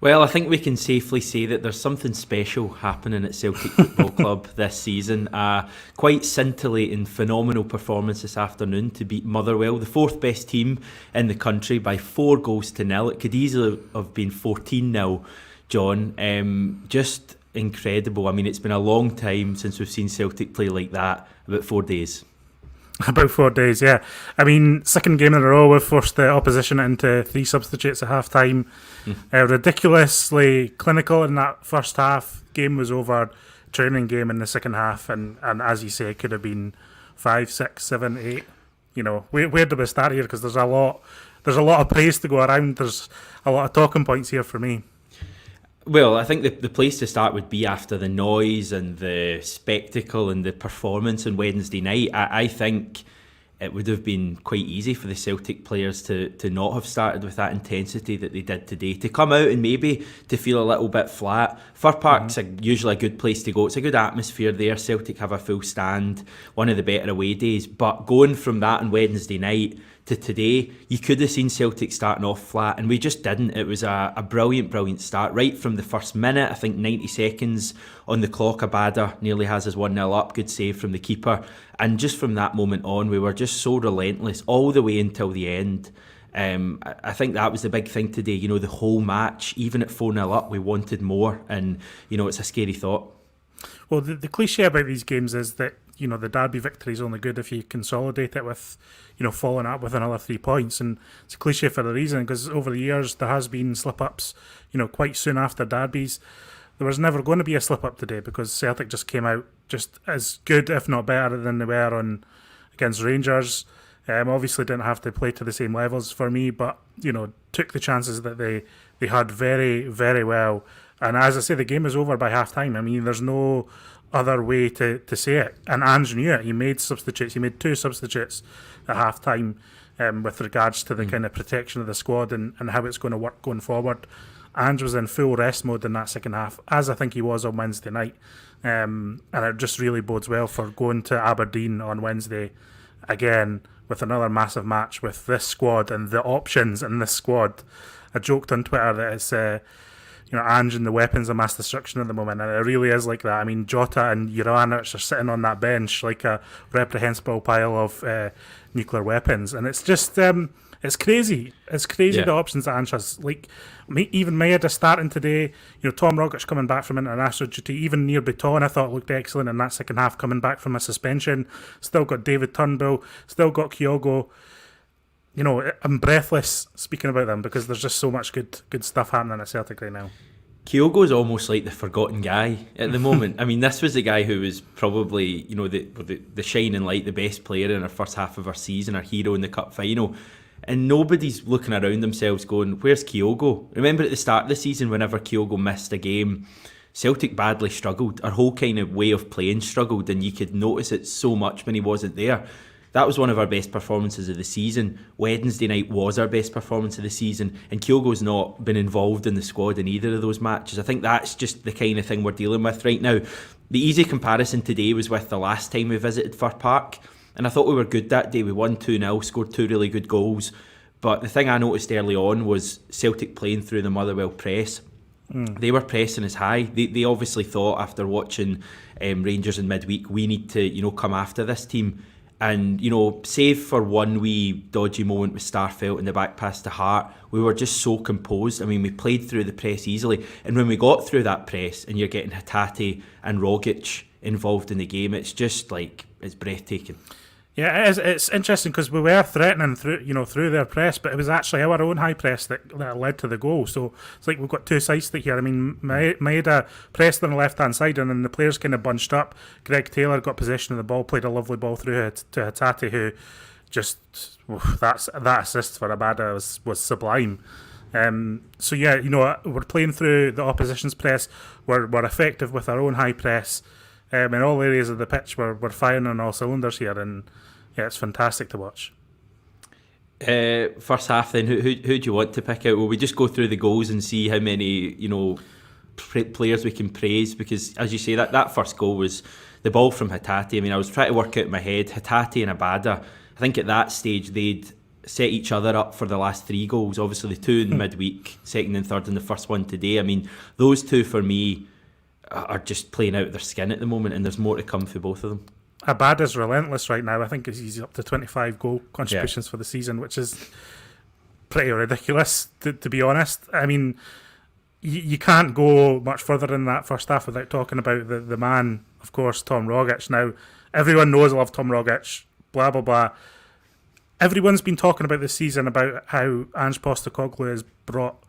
Well, I think we can safely say that there's something special happening at Celtic Football Club this season. Quite scintillating, phenomenal performance this afternoon to beat Motherwell, the fourth best team in the country, by 4-0. It could easily have been 14-0, John. Just incredible. I mean, it's been a long time since we've seen Celtic play like that, about 4 days. About 4 days, yeah. I mean, second game in a row, we've forced the opposition into 3 substitutes at half-time. Ridiculously clinical in that first half. Game was over. Training game in the second half. And as you say, it could have been 5, 6, 7, 8. You know, where do we start here? Because there's a lot of praise to go around. There's a lot of talking points here for me. Well, I think the place to start would be after the noise and the spectacle and the performance on Wednesday night. I think it would have been quite easy for the Celtic players to not have started with that intensity that they did today, to come out and maybe to feel a little bit flat. Fir Park's usually a good place to go. It's a good atmosphere there. Celtic have a full stand, one of the better away days. But going from that on Wednesday night to today, you could have seen Celtic starting off flat, and we just didn't. It was a brilliant start right from the first minute. I think 90 seconds on the clock. Abada nearly has us 1-0 up. Good save from the keeper, and just from that moment on, we were just so relentless all the way until the end. I think that was the big thing today. You know, the whole match, even at 4-0 up, we wanted more, and you know, it's a scary thought. Well, the cliche about these games is that, you know, the derby victory is only good if you consolidate it with, you know, following up with another 3 points. And it's a cliche for a reason, because over the years there has been slip-ups, you know, quite soon after derbies. There was never going to be a slip-up today, because Celtic just came out just as good, if not better, than they were against Rangers. Obviously didn't have to play to the same levels for me, but, you know, took the chances that they had very, very well. And as I say, the game is over by half-time. I mean, there's no other way to say it. And Ange knew it. He made substitutes. He made 2 substitutes at half-time with regards to the kind of protection of the squad and how it's going to work going forward. Ange was in full rest mode in that second half, as I think he was on Wednesday night. And it just really bodes well for going to Aberdeen on Wednesday again with another massive match with this squad and the options in this squad. I joked on Twitter that it's you know, Ange and the weapons of mass destruction at the moment, and it really is like that. I mean, Jota and Juranovic are sitting on that bench like a reprehensible pile of nuclear weapons, and it's just it's crazy. It's crazy, the options that Ange has. Like, even Maeda starting today. You know, Tom Rogic coming back from international duty. Even Nir Bitton, I thought, looked excellent in that second half, coming back from a suspension. Still got David Turnbull. Still got Kyogo. You know, I'm breathless speaking about them, because there's just so much good stuff happening at Celtic right now. Kyogo's almost like the forgotten guy at the moment. I mean, this was the guy who was probably, you know, the shining light, the best player in our first half of our season, our hero in the cup final. And nobody's looking around themselves going, where's Kyogo? Remember at the start of the season, whenever Kyogo missed a game, Celtic badly struggled. Our whole kind of way of playing struggled, and you could notice it so much when he wasn't there. That was one of our best performances of the season. Wednesday night was our best performance of the season, and Kyogo's not been involved in the squad in either of those matches. I think that's just the kind of thing we're dealing with right now. The easy comparison today was with the last time we visited Fir Park, and I thought we were good that day. We won 2-0, scored 2 really good goals. But the thing I noticed early on was Celtic playing through the Motherwell press. They were pressing us high. They obviously thought, after watching Rangers in midweek, we need to, you know, come after this team. And, you know, save for one wee dodgy moment with Starfelt in the back pass to Hart, we were just so composed. I mean, we played through the press easily. And when we got through that press and you're getting Hatate and Rogic involved in the game, it's just like, it's breathtaking. Yeah, it is. It's interesting, because we were threatening through their press, but it was actually our own high press that led to the goal. So it's like we've got 2 sides to it here. I mean, Maeda pressed on the left-hand side, and then the players kind of bunched up. Greg Taylor got possession of the ball, played a lovely ball through to Hatate, who just, that assist for Abada was sublime. So yeah, you know, we're playing through the opposition's press. We're effective with our own high press. In all areas of the pitch, we're firing on all cylinders here, and yeah, it's fantastic to watch. First half, then, who do you want to pick out? Will we just go through the goals and see how many, you know, players we can praise? Because, as you say, that first goal was the ball from Hatate. I mean, I was trying to work out in my head, Hatate and Abada. I think at that stage they'd set each other up for the last 3 goals. Obviously the 2 in midweek, second and third, and the first one today. I mean, those 2 for me are just playing out their skin at the moment, and there's more to come for both of them. Abada's relentless right now. I think he's up to 25 goal contributions for the season, which is pretty ridiculous, to be honest. I mean, you can't go much further in that first half without talking about the man, of course, Tom Rogic. Now, everyone knows I love Tom Rogic, blah, blah, blah. Everyone's been talking about this season about how Ange Postecoglou has brought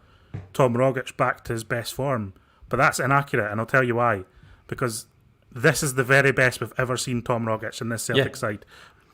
Tom Rogic back to his best form. But that's inaccurate, and I'll tell you why. Because this is the very best we've ever seen Tom Rogic in this Celtic side.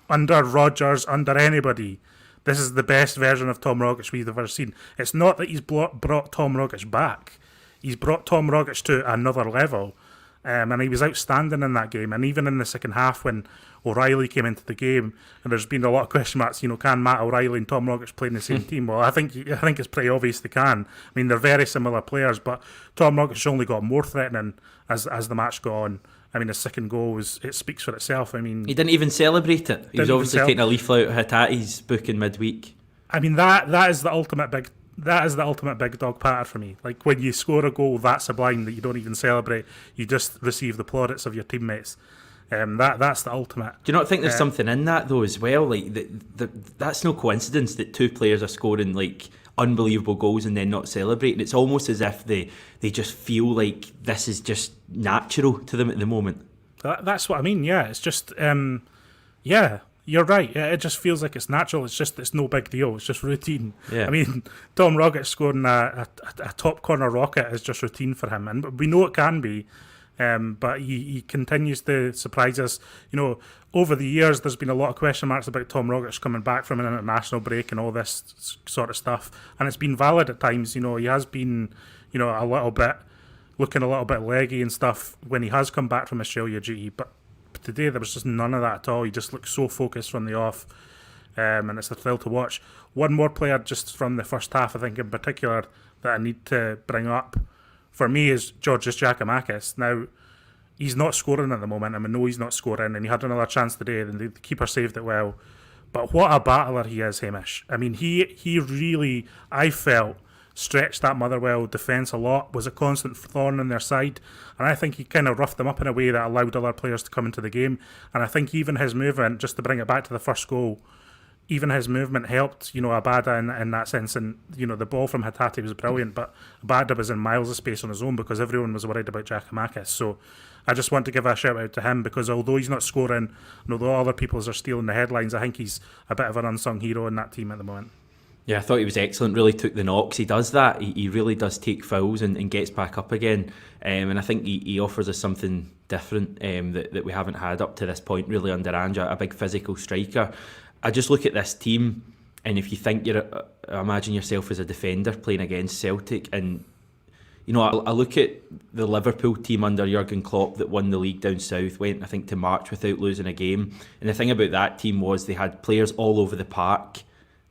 Under Rodgers, under anybody, this is the best version of Tom Rogic we've ever seen. It's not that he's brought Tom Rogic back. He's brought Tom Rogic to another level. And he was outstanding in that game. And even in the second half when O'Reilly came into the game, and there's been a lot of question marks, can Matt O'Reilly and Tom Rogic play in the same team? Well, I think it's pretty obvious they can. I mean, they're very similar players, but Tom Rogic only got more threatening as the match got on. I mean, his second goal it speaks for itself. I mean, he didn't even celebrate it. He was obviously taking a leaf out of Hatate's book in midweek. I mean, that is the ultimate big dog patter for me. Like, when you score a goal that sublime that you don't even celebrate, you just receive the plaudits of your teammates. That's the ultimate. Do you not think there's something in that though as well? Like that's no coincidence that 2 players are scoring like unbelievable goals and then not celebrating. It's almost as if they just feel like this is just natural to them at the moment. That's what I mean. Yeah, it's just yeah. You're right. It just feels like it's natural. It's no big deal. It's just routine. Yeah. I mean, Tom Rogic scoring a top corner rocket is just routine for him, and we know it can be. But he continues to surprise us. Over the years, there's been a lot of question marks about Tom Rogic coming back from an international break and all this sort of stuff, and it's been valid at times. He has been, a little bit looking a little bit leggy and stuff when he has come back from Australia duty, but today there was just none of that at all. He just looked so focused from the off, and it's a thrill to watch. One more player just from the first half, I think in particular, that I need to bring up for me is Georgios Giakoumakis. Now, he's not scoring at the moment. I know he's not scoring, and he had another chance today, and the keeper saved it well. But what a battler he is, Hamish. I mean, he really, I felt, stretched that Motherwell defence a lot, was a constant thorn in their side, and I think he kind of roughed them up in a way that allowed other players to come into the game. And I think even his movement, just to bring it back to the first goal, even his movement helped, Abada in that sense. And, the ball from Hatate was brilliant, but Abada was in miles of space on his own because everyone was worried about Giakoumakis. So I just want to give a shout out to him because although he's not scoring, and although other people's are stealing the headlines, I think he's a bit of an unsung hero in that team at the moment. Yeah, I thought he was excellent, really took the knocks. He does that. He really does take fouls and gets back up again. And I think he offers us something different that we haven't had up to this point, really, under Ange, a big physical striker. I just look at this team, and if you think imagine yourself as a defender playing against Celtic, and I look at the Liverpool team under Jurgen Klopp that won the league down south, went I think to March without losing a game, and the thing about that team was they had players all over the park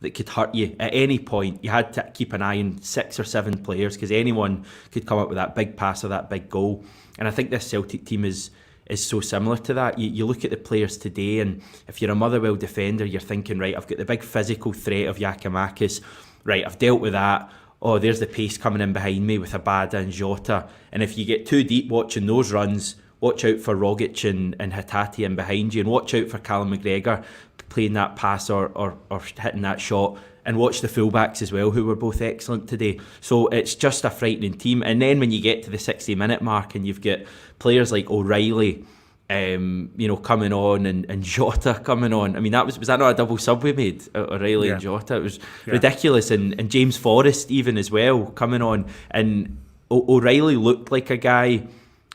that could hurt you at any point. You had to keep an eye on 6 or 7 players because anyone could come up with that big pass or that big goal, and I think this Celtic team is so similar to that. You look at the players today, and if you're a Motherwell defender, you're thinking, right, I've got the big physical threat of Giakoumakis, right, I've dealt with that. Oh, there's the pace coming in behind me with Abada and Jota. And if you get too deep watching those runs, watch out for Rogic and Hatate in behind you, and watch out for Callum McGregor playing that pass or hitting that shot, and watch the fullbacks as well, who were both excellent today. So it's just a frightening team. And then when you get to the 60-minute mark and you've got players like O'Reilly coming on and Jota coming on. I mean, was that not a double sub we made, O'Reilly and Jota? It was ridiculous. And James Forrest even as well coming on. And O'Reilly looked like a guy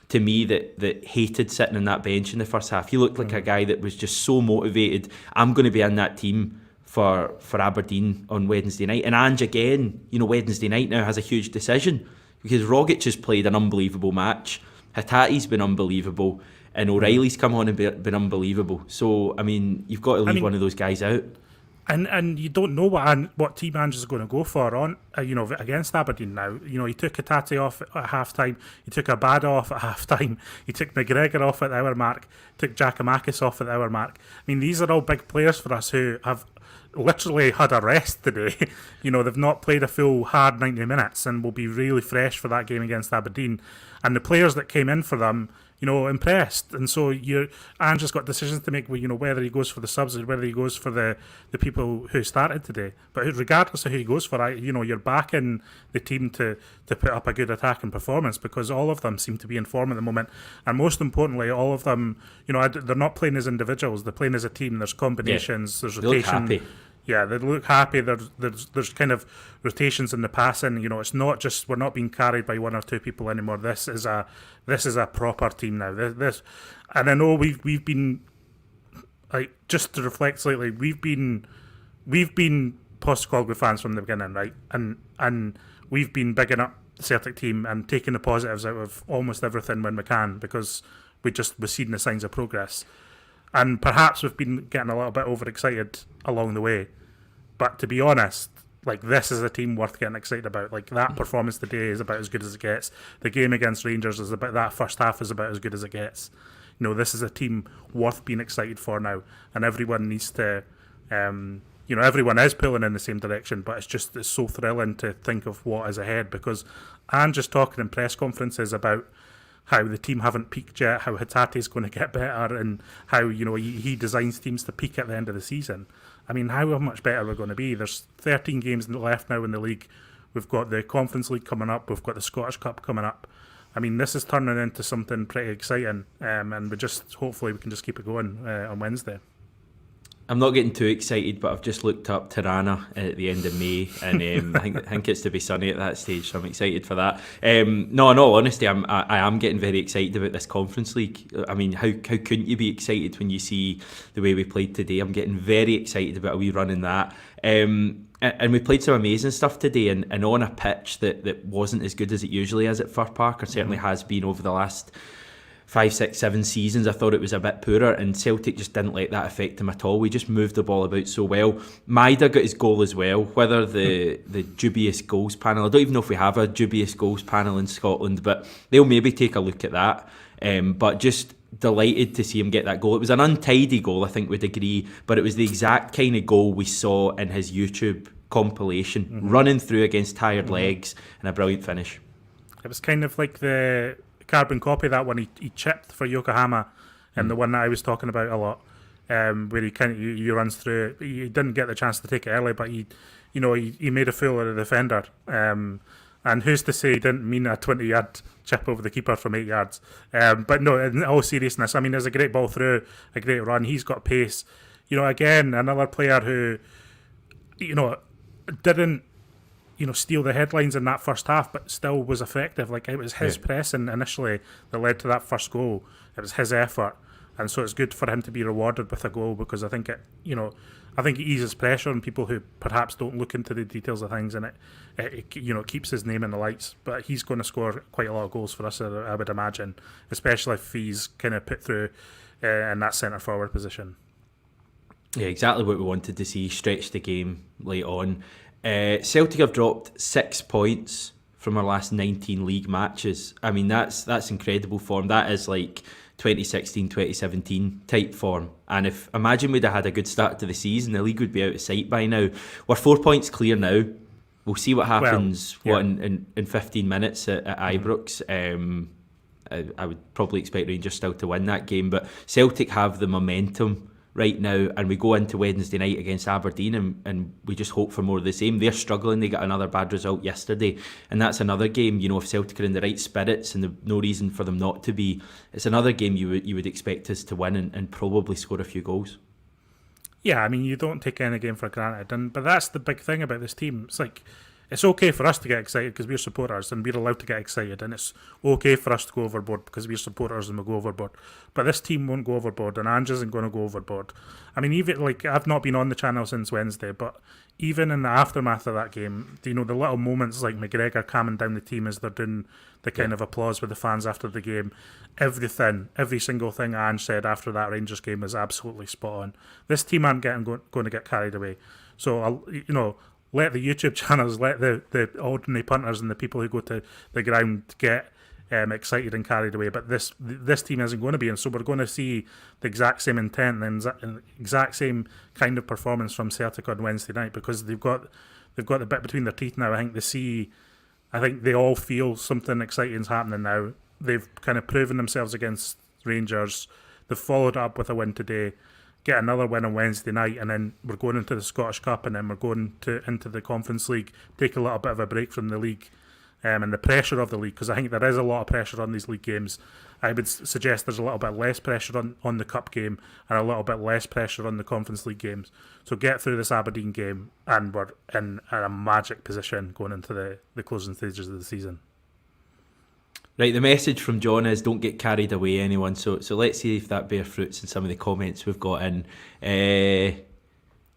to me that hated sitting on that bench in the first half. He looked like a guy that was just so motivated. I'm going to be in that team for Aberdeen on Wednesday night. And Ange again, Wednesday night now has a huge decision because Rogic has played an unbelievable match. Hatate's been unbelievable. And O'Reilly's come on and been unbelievable. So, I mean, you've got to leave one of those guys out. And you don't know what team Ange's going to go for on against Aberdeen now. He took Hatate off at half time, he took Abada off at half time, he took McGregor off at the hour mark, took Giacomakis off at the hour mark. I mean, these are all big players for us who have literally had a rest today. They've not played a full hard 90 minutes and will be really fresh for that game against Aberdeen. And the players that came in for them, impressed. And so Ange's got decisions to make, whether he goes for the subs or whether he goes for the people who started today. But regardless of who he goes for, you're backing the team to put up a good attacking performance, because all of them seem to be in form at the moment. And most importantly, all of them, they're not playing as individuals, they're playing as a team. There's combinations, there's rotation. They look happy. Yeah, they look happy. There's kind of rotations in the passing. It's not just, we're not being carried by one or two people anymore. This is a proper team now. And I know we've been, like, just to reflect slightly, we've been Postecoglou fans from the beginning, right? And we've been bigging up the Celtic team and taking the positives out of almost everything when we can, because we're seeing the signs of progress. And perhaps we've been getting a little bit overexcited along the way. But to be honest, like, this is a team worth getting excited about. Like, that performance today is about as good as it gets. The game against Rangers is about, that first half is about as good as it gets. This is a team worth being excited for now. And everyone needs to, everyone is pulling in the same direction, but it's so thrilling to think of what is ahead, because I'm just talking in press conferences about how the team haven't peaked yet, how Hatate's going to get better, and how he designs teams to peak at the end of the season. I mean, how much better we're going to be. There's 13 games left now in the league. We've got the Conference League coming up. We've got the Scottish Cup coming up. I mean, this is turning into something pretty exciting, and hopefully we can just keep it going on Wednesday. I'm not getting too excited, but I've just looked up Tirana at the end of May, and I think it's to be sunny at that stage, so I'm excited for that. No, in all honesty, I am getting very excited about this Conference League. I mean, how couldn't you be excited when you see the way we played today? I'm getting very excited about a wee run in that. And we played some amazing stuff today, and on a pitch that wasn't as good as it usually is at Fir Park, or certainly has been over the last 5, 6, 7 seasons. I thought it was a bit poorer, and Celtic just didn't let that affect him at all. We just moved the ball about so well. Maida got his goal as well. Whether the dubious goals panel, I don't even know if we have a dubious goals panel in Scotland, but they'll maybe take a look at that. But just delighted to see him get that goal. It was an untidy goal, I think we'd agree, but it was the exact kind of goal we saw in his YouTube compilation, running through against tired legs, and a brilliant finish. It was kind of like the carbon copy of that one he chipped for Yokohama, and the one that I was talking about a lot, where he runs through. He didn't get the chance to take it early, but he made a fool of the defender. And who's to say he didn't mean a 20-yard chip over the keeper from 8 yards? But no, in all seriousness, I mean, there's a great ball through, a great run. He's got pace. Again, another player who, didn't steal the headlines in that first half, but still was effective. Like, it was his pressing initially that led to that first goal. It was his effort, and so it's good for him to be rewarded with a goal, because I think it eases pressure on people who perhaps don't look into the details of things, and it keeps his name in the lights. But he's going to score quite a lot of goals for us, I would imagine, especially if he's kind of put through in that centre forward position. Yeah, exactly what we wanted to see. Stretch the game late on. Celtic have dropped 6 points from our last 19 league matches. I mean, that's incredible form. That is like 2016, 2017 type form. And imagine we'd have had a good start to the season, the league would be out of sight by now. We're 4 points clear now. We'll see what happens in 15 minutes at Ibrox. I would probably expect Rangers still to win that game, but Celtic have the momentum right now, and we go into Wednesday night against Aberdeen, and we just hope for more of the same. They're struggling. They got another bad result yesterday, and that's another game, if Celtic are in the right spirits, and no reason for them not to be, it's another game you would expect us to win and probably score a few goals. Yeah, I mean, you don't take any game for granted, but that's the big thing about this team. It's like, it's okay for us to get excited because we're supporters and we're allowed to get excited, and it's okay for us to go overboard because we're supporters and we'll go overboard. But this team won't go overboard, and Ange isn't going to go overboard. I mean, even like I've not been on the channel since Wednesday, but even in the aftermath of that game, the little moments like McGregor calming down the team as they're doing the kind of applause with the fans after the game, every single thing Ange said after that Rangers game is absolutely spot on. This team aren't going to get carried away. So let the YouTube channels, let the ordinary punters and the people who go to the ground get excited and carried away. But this team isn't going to be, and so we're going to see the exact same intent and the exact same kind of performance from Celtic on Wednesday night, because they've got the bit between their teeth now. I think they all feel something exciting's happening now. They've kind of proven themselves against Rangers. They've followed up with a win today, get another win on Wednesday night, and then we're going into the Scottish Cup, and then we're going into the Conference League, take a little bit of a break from the league and the pressure of the league, because I think there is a lot of pressure on these league games. I would suggest there's a little bit less pressure on the Cup game and a little bit less pressure on the Conference League games. So get through this Aberdeen game and we're in a magic position going into the closing stages of the season. Right, the message from John is don't get carried away, anyone. So let's see if that bear fruits in some of the comments we've got in.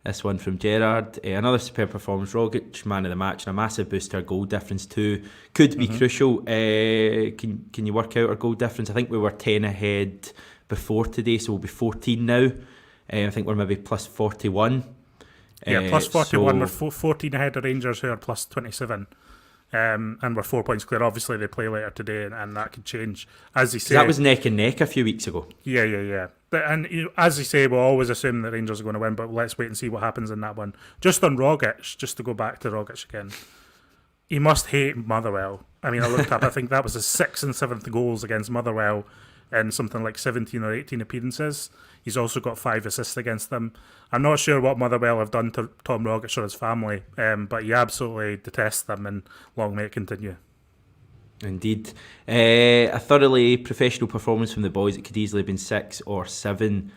This one from Gerard. Another superb performance. Rogic, man of the match, and a massive boost to our goal difference too. Could be crucial. Can you work out our goal difference? I think we were 10 ahead before today, so we'll be 14 now. I think we're maybe plus 41. Yeah, plus 41. So we're 14 ahead of Rangers, who are plus 27. And we're 4 points clear. Obviously, they play later today, and that could change. As you say, that was neck and neck a few weeks ago. Yeah. And as you say, we'll always assume that Rangers are going to win, but let's wait and see what happens in that one. Just on Rogic, just to go back to Rogic again, he must hate Motherwell. I mean, I looked up, I think that was his 6th and 7th goals against Motherwell in something like 17 or 18 appearances. He's also got 5 assists against them. I'm not sure what Motherwell have done to Tom Rogic or his family, but he absolutely detests them, and long may it continue. Indeed. A thoroughly professional performance from the boys. It could easily have been 6 or 7.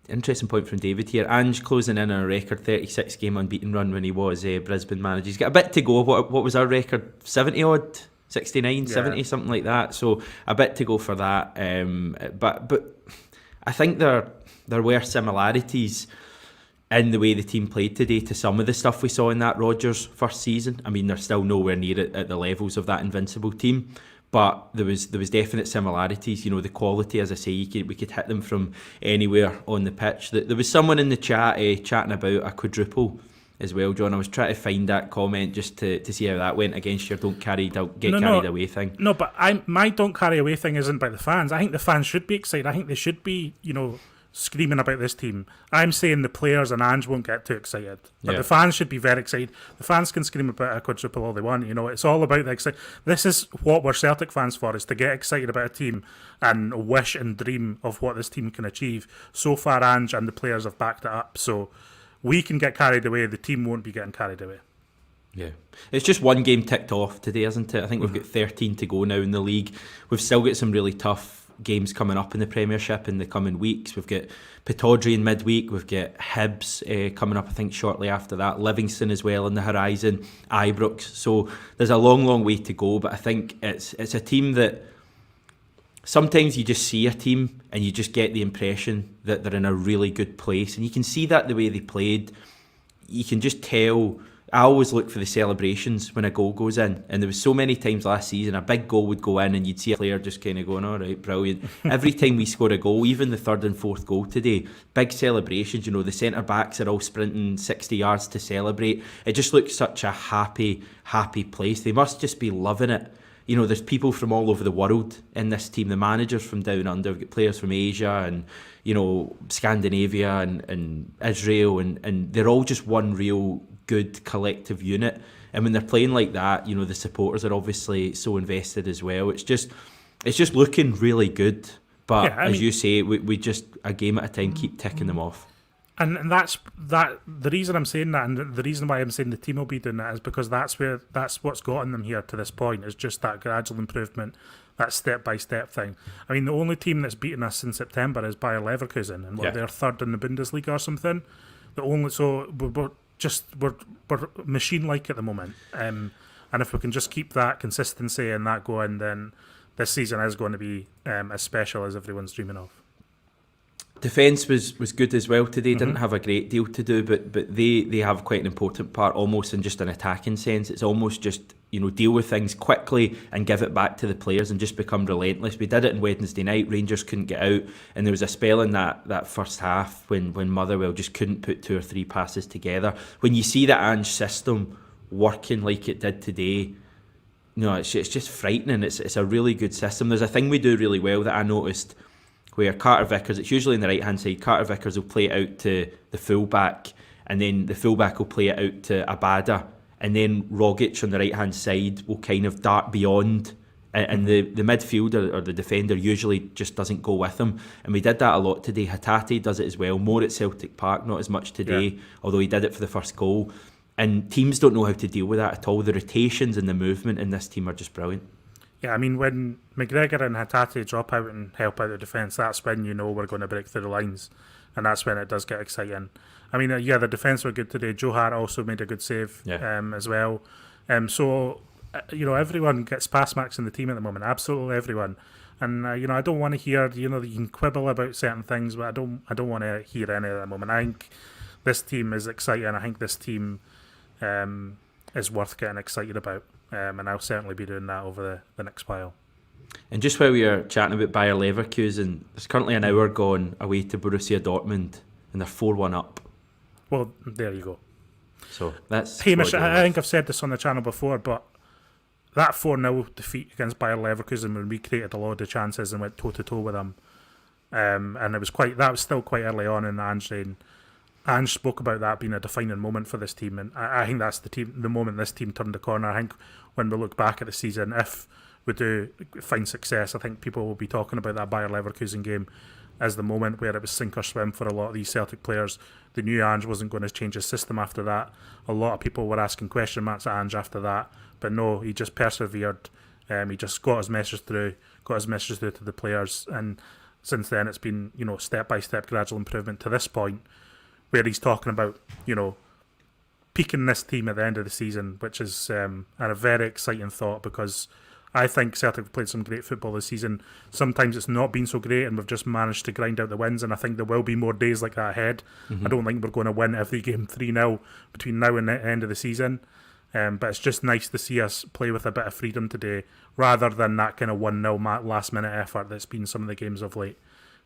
Interesting point from David here. Ange closing in on a record 36 game unbeaten run when he was Brisbane manager. He's got a bit to go. What was our record? 70 odd? 69, 70, something like that. So a bit to go for that. But I think there were similarities in the way the team played today to some of the stuff we saw in that Rodgers first season. I mean, they're still nowhere near it at the levels of that Invincible team, but there was definite similarities. The quality, as I say, we could hit them from anywhere on the pitch. There was someone in the chat chatting about a quadruple as well, John. I was trying to find that comment just to see how that went against your don't carried away thing. No, but my don't carry away thing isn't by the fans. I think the fans should be excited. I think they should be, screaming about this team. I'm saying the players and Ange won't get too excited, but the fans should be very excited. The fans can scream about a quadruple all they want. It's all about the excitement. This is what we're Celtic fans for, is to get excited about a team and wish and dream of what this team can achieve. So far, Ange and the players have backed it up. So we can get carried away. The team won't be getting carried away. Yeah. It's just one game ticked off today, isn't it? I think we've got 13 to go now in the league. We've still got some really tough games coming up in the Premiership in the coming weeks. We've got Pittodrie in midweek. We've got Hibs coming up, I think, shortly after that. Livingston as well on the horizon. Ibrox. So there's a long way to go. But I think it's a team that sometimes you just see a team and you just get the impression that they're in a really good place. And you can see that the way they played. You can just tell. I always look for the celebrations when a goal goes in, and there was so many times last season a big goal would go in and you'd see a player just kind of going, all right, brilliant. Every time we score a goal, even the third and fourth goal today, big celebrations. The centre backs are all sprinting 60 yards to celebrate. It just looks such a happy place. They must just be loving it. There's people from all over the world in this team. The managers from down under, we've got players from Asia and Scandinavia and Israel, and they're all just one real good collective unit. And when they're playing like that, the supporters are obviously so invested as well. It's just looking really good. But as you say, we just a game at a time keep ticking them off. And that's the reason I'm saying that, and the reason why I'm saying the team will be doing that is because that's what's gotten them here to this point, is just that gradual improvement, that step-by-step thing. I mean, the only team that's beaten us in September is Bayer Leverkusen, and they're third in the Bundesliga or something. we're machine-like at the moment. And if we can just keep that consistency and that going, then this season is going to be as special as everyone's dreaming of. Defence was good as well today. Didn't have a great deal to do, but they have quite an important part, almost in just an attacking sense. It's almost just, deal with things quickly and give it back to the players and just become relentless. We did it on Wednesday night. Rangers couldn't get out, and there was a spell in that first half when Motherwell just couldn't put 2 or 3 passes together. When you see that Ange system working like it did today, it's just frightening. It's a really good system. There's a thing we do really well that I noticed, where Carter Vickers, it's usually on the right hand side, Carter Vickers will play it out to the fullback, and then the fullback will play it out to Abada, and then Rogic on the right hand side will kind of dart beyond, and the midfielder or the defender usually just doesn't go with him. And we did that a lot today. Hatate does it as well, more at Celtic Park, not as much today, although he did it for the first goal. And teams don't know how to deal with that at all. The rotations and the movement in this team are just brilliant. Yeah, I mean, when McGregor and Hatate drop out and help out the defence, that's when we're going to break through the lines, and that's when it does get exciting. I mean, the defence were good today. Joe Hart also made a good save as well. So, everyone gets pass marks in the team at the moment, absolutely everyone. And, I don't want to hear, you can quibble about certain things, but I don't want to hear any at the moment. I think this team is exciting. I think this team is worth getting excited about. And I'll certainly be doing that over the next while. And just while we are chatting about Bayer Leverkusen, there's currently an hour gone away to Borussia Dortmund, and they're 4-1 up. Well, there you go. So that's Hamish, I think I've said this on the channel before, but that 4-0 defeat against Bayer Leverkusen, when we created a lot of chances and went toe-to-toe with them, and that was still quite early on in the Ange reign. Ange spoke about that being a defining moment for this team, and I think that's the moment this team turned the corner. I think when we look back at the season, if we do find success, I think people will be talking about that Bayer Leverkusen game as the moment where it was sink or swim for a lot of these Celtic players. They knew Ange wasn't going to change his system after that. A lot of people were asking question marks at Ange after that, but no, he just persevered. He just got his message through to the players, and since then it's been step-by-step gradual improvement to this point, where he's talking about, peaking this team at the end of the season, which is a very exciting thought, because I think Celtic have played some great football this season. Sometimes it's not been so great and we've just managed to grind out the wins, and I think there will be more days like that ahead. I don't think we're going to win every game 3-0 between now and the end of the season, but it's just nice to see us play with a bit of freedom today, rather than that kind of 1-0 last-minute effort that's been some of the games of late.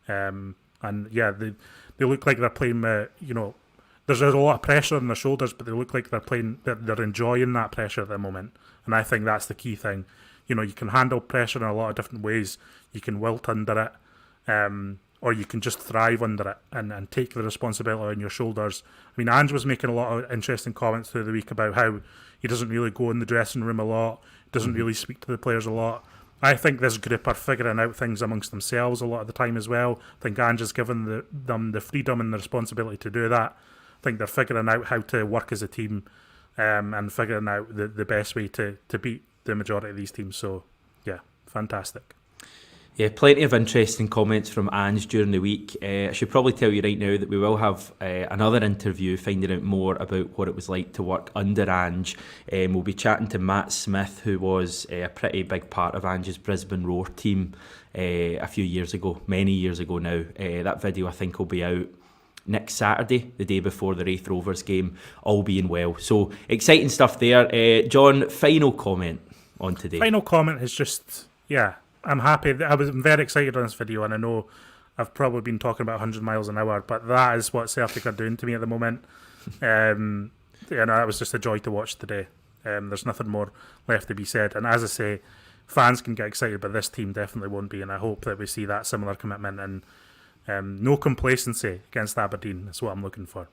They look like they're playing, there's a lot of pressure on their shoulders, but they look like they're enjoying that pressure at the moment. And I think that's the key thing. You can handle pressure in a lot of different ways. You can wilt under it, or you can just thrive under it and take the responsibility on your shoulders. I mean, Ange was making a lot of interesting comments through the week about how he doesn't really go in the dressing room a lot, doesn't really speak to the players a lot. I think this group are figuring out things amongst themselves a lot of the time as well. I think Ange has given them the freedom and the responsibility to do that. I think they're figuring out how to work as a team, and figuring out the best way to beat the majority of these teams. So, yeah, fantastic. Yeah, plenty of interesting comments from Ange during the week. I should probably tell you right now that we will have another interview finding out more about what it was like to work under Ange. We'll be chatting to Matt Smith, who was a pretty big part of Ange's Brisbane Roar team a few years ago, many years ago now. That video I think will be out next Saturday, the day before the Wraith Rovers game, all being well. So exciting stuff there. John, final comment on today. Final comment is just, I'm happy. I'm very excited on this video, and I know I've probably been talking about 100 miles an hour, but that is what Celtic are doing to me at the moment. It was just a joy to watch today. There's nothing more left to be said. And as I say, fans can get excited, but this team definitely won't be, and I hope that we see that similar commitment and no complacency against Aberdeen. That's what I'm looking for.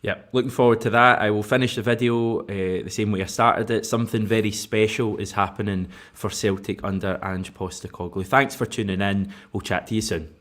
Yeah, looking forward to that. I will finish the video the same way I started it. Something very special is happening for Celtic under Ange Postecoglou. Thanks for tuning in. We'll chat to you soon.